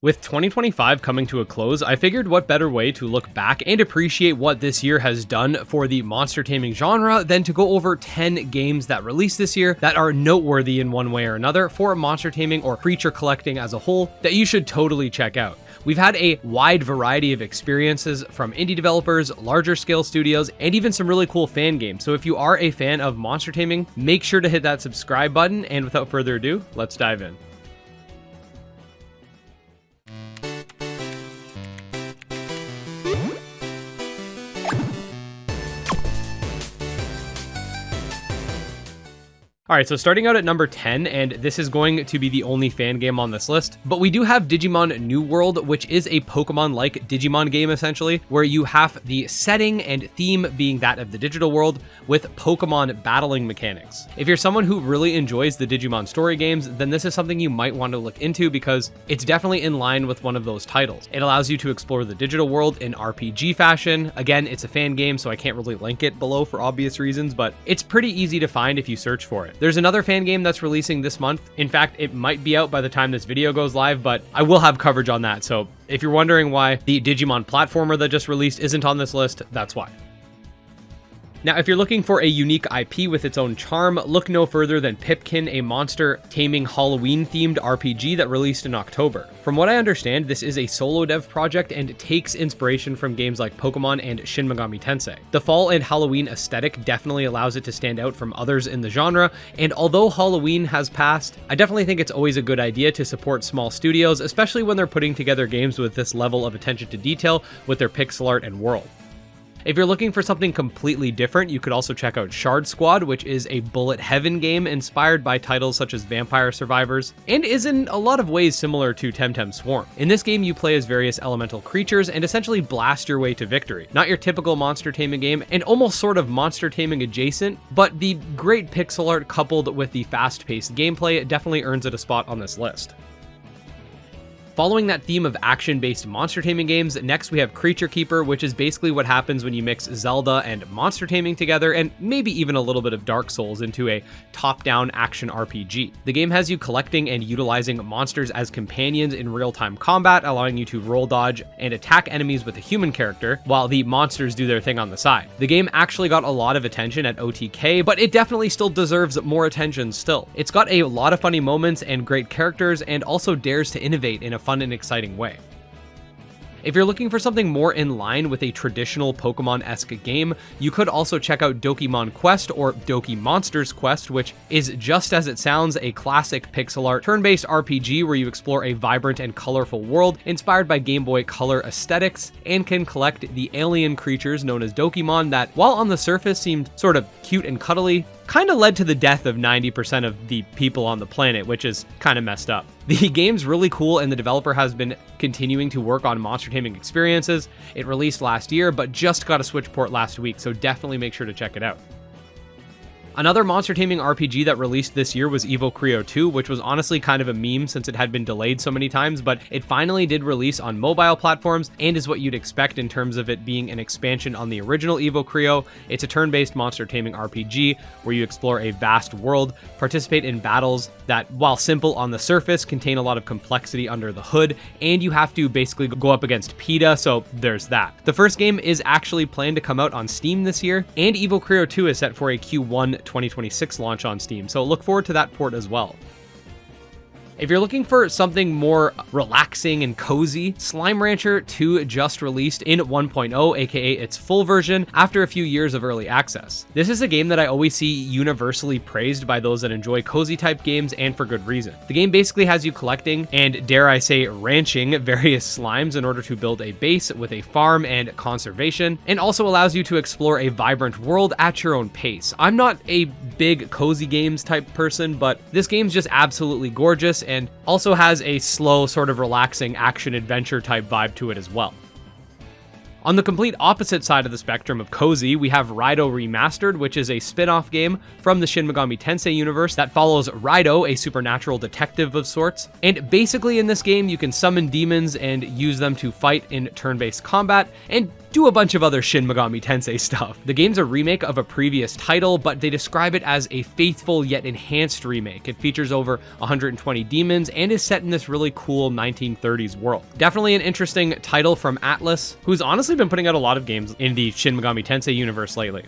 With 2025 coming to a close, I figured what better way to look back and appreciate what this year has done for the monster taming genre than to go over 10 games that released this year that are noteworthy in one way or another for monster taming or creature collecting as a whole that you should totally check out. We've had a wide variety of experiences from indie developers, larger scale studios, and even some really cool fan games. So if you are a fan of monster taming, make sure to hit that subscribe button, and without further ado, let's dive in. Alright, so starting out at number 10, and this is going to be the only fan game on this list, but we do have Digimon New World, which is a Pokemon-like Digimon game essentially, where you have the setting and theme being that of the digital world with Pokemon battling mechanics. If you're someone who really enjoys the Digimon story games, then this is something you might want to look into because it's definitely in line with one of those titles. It allows you to explore the digital world in RPG fashion. Again, it's a fan game, so I can't really link it below for obvious reasons, but it's pretty easy to find if you search for it. There's another fan game that's releasing this month. In fact, it might be out by the time this video goes live, but I will have coverage on that. So if you're wondering why the Digimon platformer that just released isn't on this list, that's why. Now, if you're looking for a unique IP with its own charm, look no further than Pipkin, a monster taming Halloween-themed RPG that released in October. From what I understand, this is a solo dev project and takes inspiration from games like Pokemon and Shin Megami Tensei. The fall and Halloween aesthetic definitely allows it to stand out from others in the genre, and although Halloween has passed, I definitely think it's always a good idea to support small studios, especially when they're putting together games with this level of attention to detail with their pixel art and world. If you're looking for something completely different, you could also check out Shard Squad, which is a bullet heaven game inspired by titles such as Vampire Survivors, and is in a lot of ways similar to Temtem Swarm. In this game, you play as various elemental creatures and essentially blast your way to victory. Not your typical monster taming game, and almost sort of monster taming adjacent, but the great pixel art coupled with the fast-paced gameplay definitely earns it a spot on this list. Following that theme of action-based monster taming games, next we have Creature Keeper, which is basically what happens when you mix Zelda and monster taming together, and maybe even a little bit of Dark Souls into a top-down action RPG. The game has you collecting and utilizing monsters as companions in real-time combat, allowing you to roll dodge and attack enemies with a human character, while the monsters do their thing on the side. The game actually got a lot of attention at OTK, but it definitely still deserves more attention still. It's got a lot of funny moments and great characters, and also dares to innovate in a fun and exciting way. If you're looking for something more in line with a traditional Pokemon-esque game, you could also check out Dokimon Quest or Dokimonsters Quest, which is just as it sounds, a classic pixel art turn-based RPG where you explore a vibrant and colorful world inspired by Game Boy Color aesthetics and can collect the alien creatures known as Dokimon that, while on the surface seemed sort of cute and cuddly, kind of led to the death of 90% of the people on the planet, which is kind of messed up. The game's really cool, and the developer has been continuing to work on monster taming experiences. It released last year, but just got a Switch port last week, so definitely make sure to check it out. Another monster taming RPG that released this year was Evocreo 2, which was honestly kind of a meme since it had been delayed so many times, but it finally did release on mobile platforms and is what you'd expect in terms of it being an expansion on the original Evocreo. It's a turn-based monster taming RPG where you explore a vast world, participate in battles that, while simple on the surface, contain a lot of complexity under the hood, and you have to basically go up against PETA, so there's that. The first game is actually planned to come out on Steam this year, and Evocreo 2 is set for a Q1 2026 launch on Steam, so look forward to that port as well. If you're looking for something more relaxing and cozy, Slime Rancher 2 just released in 1.0, aka its full version, after a few years of early access. This is a game that I always see universally praised by those that enjoy cozy type games, and for good reason. The game basically has you collecting and, dare I say, ranching various slimes in order to build a base with a farm and conservation, and also allows you to explore a vibrant world at your own pace. I'm not a big cozy games type person, but this game's just absolutely gorgeous and also has a slow, sort of relaxing action adventure type vibe to it as well. On the complete opposite side of the spectrum of cozy, we have Raido Remastered, which is a spin-off game from the Shin Megami Tensei universe that follows Raido, a supernatural detective of sorts. And basically in this game, you can summon demons and use them to fight in turn-based combat and do a bunch of other Shin Megami Tensei stuff. The game's a remake of a previous title, but they describe it as a faithful yet enhanced remake. It features over 120 demons and is set in this really cool 1930s world. Definitely an interesting title from Atlas, who's honestly been putting out a lot of games in the Shin Megami Tensei universe lately.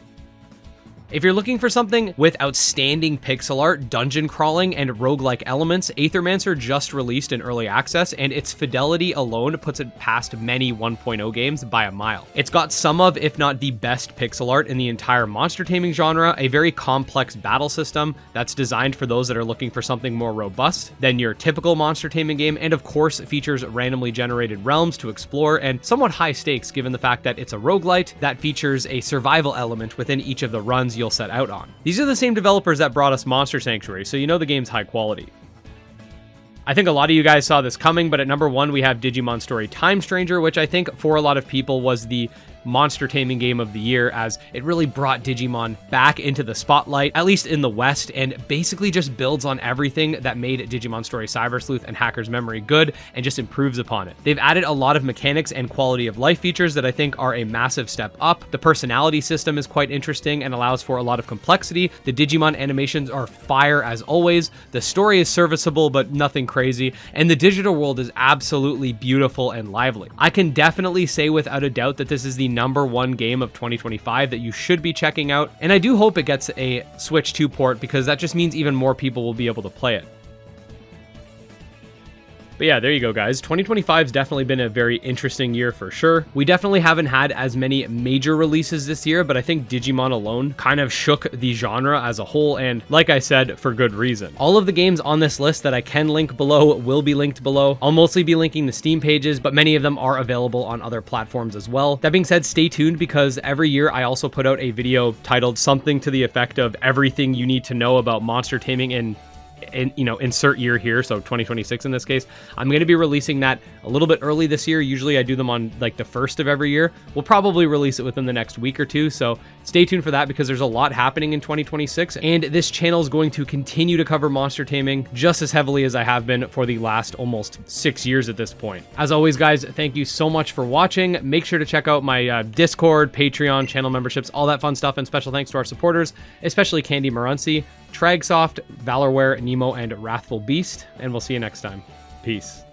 If you're looking for something with outstanding pixel art, dungeon crawling, and roguelike elements, Aethermancer just released in early access, and its fidelity alone puts it past many 1.0 games by a mile. It's got some of, if not the best pixel art in the entire monster taming genre, a very complex battle system that's designed for those that are looking for something more robust than your typical monster taming game, and of course features randomly generated realms to explore and somewhat high stakes given the fact that it's a roguelite that features a survival element within each of the runs you'll set out on. These are the same developers that brought us Monster Sanctuary, so you know the game's high quality. I think a lot of you guys saw this coming, but at number 1 we have Digimon Story Time Stranger, which I think for a lot of people was the monster taming game of the year, as it really brought Digimon back into the spotlight, at least in the West, and basically just builds on everything that made Digimon Story Cyber Sleuth and Hacker's Memory good and just improves upon it. They've added a lot of mechanics and quality of life features that I think are a massive step up. The personality system is quite interesting and allows for a lot of complexity. The Digimon animations are fire as always. The story is serviceable but nothing crazy, and the digital world is absolutely beautiful and lively. I can definitely say without a doubt that this is the number 1 game of 2025 that you should be checking out, and I do hope it gets a Switch 2 port because that just means even more people will be able to play it. But yeah, there you go, guys. 2025's definitely been a very interesting year for sure. We definitely haven't had as many major releases this year, but I think Digimon alone kind of shook the genre as a whole, and like I said, for good reason. All of the games on this list that I can link below will be linked below. I'll mostly be linking the Steam pages, but many of them are available on other platforms as well. That being said, stay tuned because every year I also put out a video titled something to the effect of everything you need to know about monster taming in insert year here, so 2026 in this case. I'm going to be releasing that a little bit early this year. Usually I do them on like the first of every year. We'll probably release it within the next week or two, so stay tuned for that because there's a lot happening in 2026, and this channel is going to continue to cover monster taming just as heavily as I have been for the last almost 6 years at this point. As always, guys, thank you so much for watching. Make sure to check out my Discord, Patreon, channel memberships, all that fun stuff, and special thanks to our supporters, especially Candy Marunci, Tragsoft, Valorware, Nemo, and Wrathful Beast, and we'll see you next time. Peace.